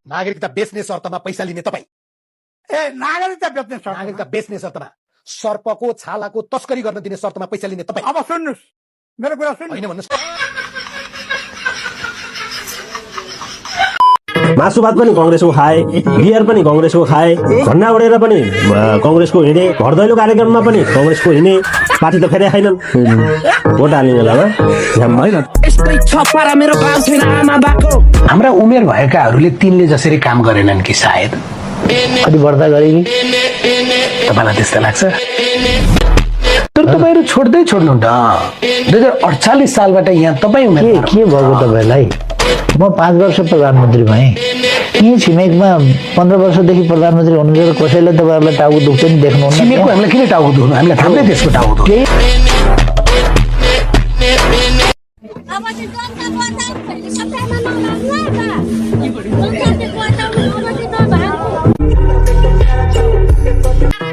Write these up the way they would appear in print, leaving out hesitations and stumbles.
नागरिकता बेच्ने शर्तमा पैसा लिने तपाईँ नागरिकता बेच्ने शर्तमा सर्पको छालाको तस्करी गर्न दिने शर्तमा पैसा लिने तपाईँ अब सुन्नुस् मेरो कुरा सुन्नु होइन भन्नुहोस् मासु भात पनि कांग्रेसको खाए, बियर पनि कांग्रेसको खाए, झन्डा उडेर पनि कांग्रेसको हिँडे, घर दैलो कार्यक्रममा पनि कांग्रेसको हिँडे, पार्टी त फेरि खाएनन्। भोट हाल्ने बेलामा झ्याम होइन। हाम्रा उमेर भएकाहरूले तिनले जसरी काम गरेनन् कि सायद अलि बढ्दा गरे कि तपाईँलाई त्यस्तो लाग्छ? तर तपाईँहरू छोड्दै छोड्नु त 2048 सालबाट यहाँ तपाईँ उमेर के भएको तपाईँलाई? म 5 वर्ष प्रधानमन्त्री भएँ। यही छिमेकमा 15 वर्षदेखि प्रधानमन्त्री हुनुहुन्छ, कसैले तपाईँहरूलाई टाउको दुख्छ नि देख्नुहुन्न। छिमेकको हामीलाई किन टाउको दुख्नु? हामीलाई थाम्दै त्यसको टाउको दुख्नु।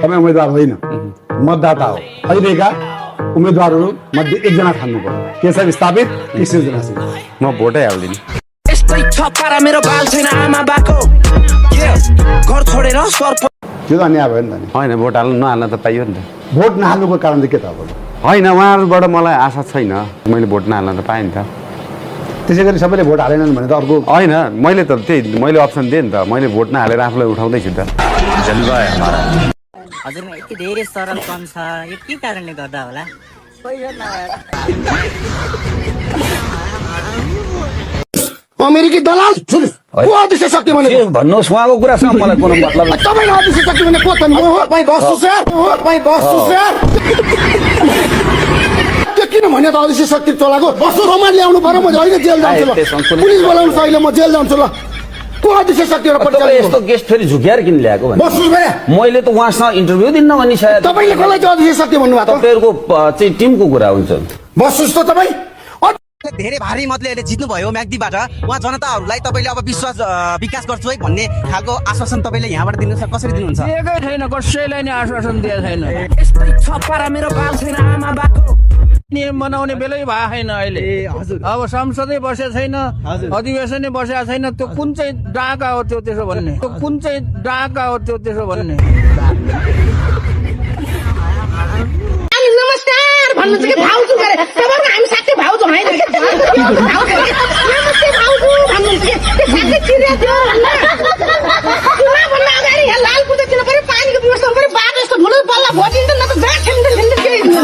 तपाईँ उम्मेदवार होइन, मतदाता हो। अहिलेका उम्मेदवारहरू मध्ये एकजना छान्नु पर्यो। के छ स्थापित कि सृजनाशील? म भोटै हाल्दिनँ। त्यो त अन्याय भयो नि त नि। होइन, भोट हाल्नु नहाल्न त पाइयो नि त। भोट नहाल्नुको कारण चाहिँ के त अब? होइन, उहाँहरूबाट मलाई आशा छैन। मैले भोट नहाल्न त पाएँ नि त। त्यसै गरी सबैले भोट हालेनन् भने त अर्को होइन, मैले त मैले अप्सन दिएँ नि त। मैले भोट नहालेर आफूलाई उठाउँदैछु त। हजुरमा यति धेरै सरल कम छ, यो के कारणले गर्दा होला? अमेरिकी दलाल को अध्यक्ष शक्ति भने भन्नुहोस्, उहाँको कुरासँग मलाई कुनै मतलब छैन। तपाईँ अध्यक्ष शक्ति भने को त नि? तपाईँ बस्छु सर, तपाईँ बस्छु सर। त्यो किन भन्यो त अध्यक्ष शक्ति चलाको? बस्छु रोमान ल्याउनु पर्यो, म अहिले जेल जान्छु ल। पुलिस बोलाउनु छ, अहिले म जेल जान्छु ल। को अध्यक्ष शक्ति यस्तो गेस्ट फेरि झुक्याएर किन ल्याएको? बस्छु भए मैले त उहाँसँग इन्टरभ्यू दिन्न भन्ने सायद। तपाईँले कसलाई चाहिँ अध्यक्ष शक्ति भन्नुभएको? तपाईँहरूको चाहिँ टिमको कुरा हुन्छ। बस्नुहोस् त तपाईँ। धेरै भारी मतले अहिले जित्नुभयो म्याग्दीबाट। उहाँ जनताहरूलाई तपाईँले अब विकास गर्छु है भन्ने खालको आश्वासन तपाईँले यहाँबाट दिनुहुन्छ, कसरी दिनुहुन्छ? दिएकै छैन, कसैलाई नै आश्वासन दिएको छैन। यस्तै छप्परा मेरो बाल छैन, आमा बाको नियम बनाउने बेलै भएको छैन अहिले। अब संसदै बसेको छैन, अधिवेशनै बसेको छैन। त्यो कुन चाहिँ डाका हो त्यो त्यसो भन्ने? त्यो कुन चाहिँ डाका हो त्यो त्यसो भन्ने? नमस्कार भन्नुहुन्छ कि भाउजू गरे तपाईँको हामी साथै भाउजू होइन के नमस्ते भाउजू भन्नुहुन्छ कि साथै चिरिया थियो भन्न चुनाव भन्न अगाडि यहाँ लाल पूजा किन पर्यो, पानीको व्यवस्था पर्यो, बाटो यस्तो ठुलो बल्ल भोटिन्छ न त जहाँ खेल्दै खेल्दै केही कुरा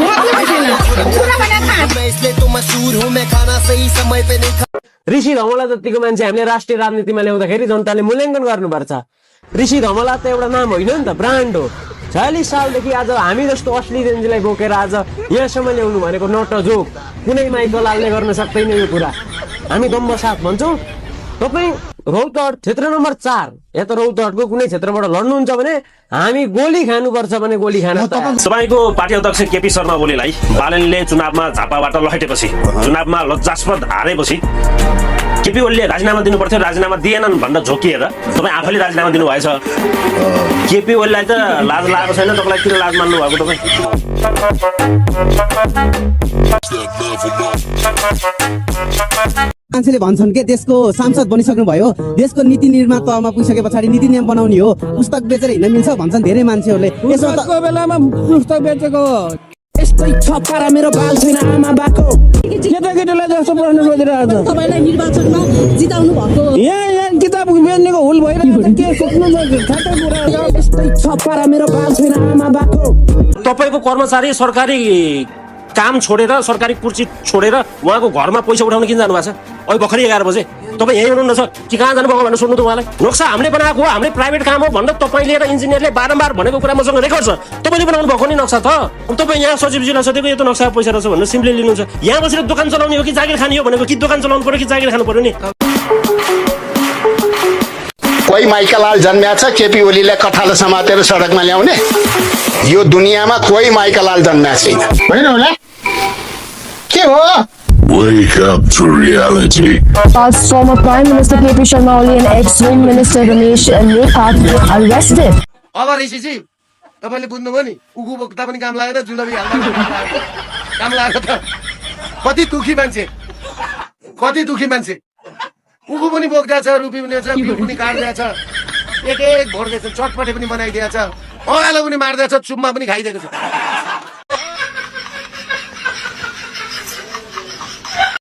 भने ऋषि धमला जतिको मान्छे हामीले राष्ट्रिय राजनीतिमा ल्याउँदाखेरि जनताले मूल्याङ्कन गर्नुपर्छ। ऋषि धमला त एउटा नाम होइन नि त, ब्रान्ड हो। 40 सालदेखि आज हामी जस्तो असली रेन्जलाई बोकेर आज यहाँसम्म ल्याउनु भनेको नटजोक कुनै माइकलालले गर्न सक्दैन यो कुरा। हामी दम्ब साथ भन्छौँ। तपाईँ रौतहट क्षेत्र नम्बर 4 या त रौतहटको कुनै क्षेत्रबाट लड्नुहुन्छ भने हामी गोली खानुपर्छ भने गोली खान। तपाईँको पार्टी अध्यक्ष केपी शर्मा ओलीलाई बालनले चुनावमा झापाबाट लखेटेपछि, चुनावमा लज्जास्पद हारेपछि केपी ओलीले राजीनामा दिनुपर्थ्यो, राजीनामा दिएनन् भनेर झोकिएर तपाईँ आफैले राजीनामा दिनुभएछ। केपी ओलीलाई त लाज लागेको छैन, तपाईँलाई किन लाज मान्नु भएको तपाईँ? मान्छेले भन्छन् के देशको सांसद बनिसक्नु भयो, देशको नीति निर्माण तहमा पुगिसके पछाडि नीति नियम बनाउने हो, पुस्तक बेचेर हिँड्न मिल्छ भन्छन् धेरै मान्छेहरूले। यसको बेलामा पुस्तक बेचेको यस्तै छप्परा मेरो बाल छैन, आमा बाको केटाकेटीलाई जस्तो प्रश्न सोधिरहेको छ। तपाईँलाई निर्वाचनमा जिताउनु भएको यहाँ किताब बेच्नेको हुल भइरहेको के सोच्नु ठ्याक्कै कुरा। यस्तै छप्परा मेरो बाल छैन, आमा बाको तपाईँको कर्मचारी सरकारी काम छोडेर, सरकारी कुर्सी छोडेर उहाँको घरमा पैसा उठाउन किन जानु भएको छ? अहिले भर्खरै 11 बजे तपाईँ यहीँ हुनुहुन्न छ कि कहाँ जानुभएको भनेर सोध्नु त उहाँलाई। नक्सा हामीले बनाएको हो, हामीले प्राइभेट काम हो भनेर तपाईँले र इन्जिनियरले बारम्बार भनेको कुरा मसँग रेकर्ड छ। तपाईँले बनाउनु भएको नि नक्सा त। तपाईँ यहाँ सचिवजीलाई सोधेको यो त नक्सा पैसा रहेछ भनेर सिम्पली लिनुहुन्छ। यहाँ बसेर दोकान चलाउने हो कि जागिर खाने हो भनेको, कि दोकान चलाउनु पर्यो कि जागिर खानु पर्यो नि? कोही माइकालाल जन्मिया छ केपी ओलीलाई कठालो समातेर सडकमा ल्याउने? यो दुनियाँमा कोही माइकालाल जन्मिया छैन। होइन होला के हो? Wake up to reality. As former Prime Minister KP Sharma Oli and ex-Home Minister Ramesh Mehta arrested. अब ऋषिजी तपाईँले बुझ्नुभयो नि, उखु बोक्दा पनि काम लागेर जुलबी हाल्दा काम लागेको त। कति दुखी मान्छे कुकु पनि बोक्दैछ रुपी पनि छ बिउ पनि काट्दैछ एक भोट्दैछ चटपटे पनि बनाइदिएछ अँगालो पनि मार्दैछ चुम्मा पनि खाइदिएको छ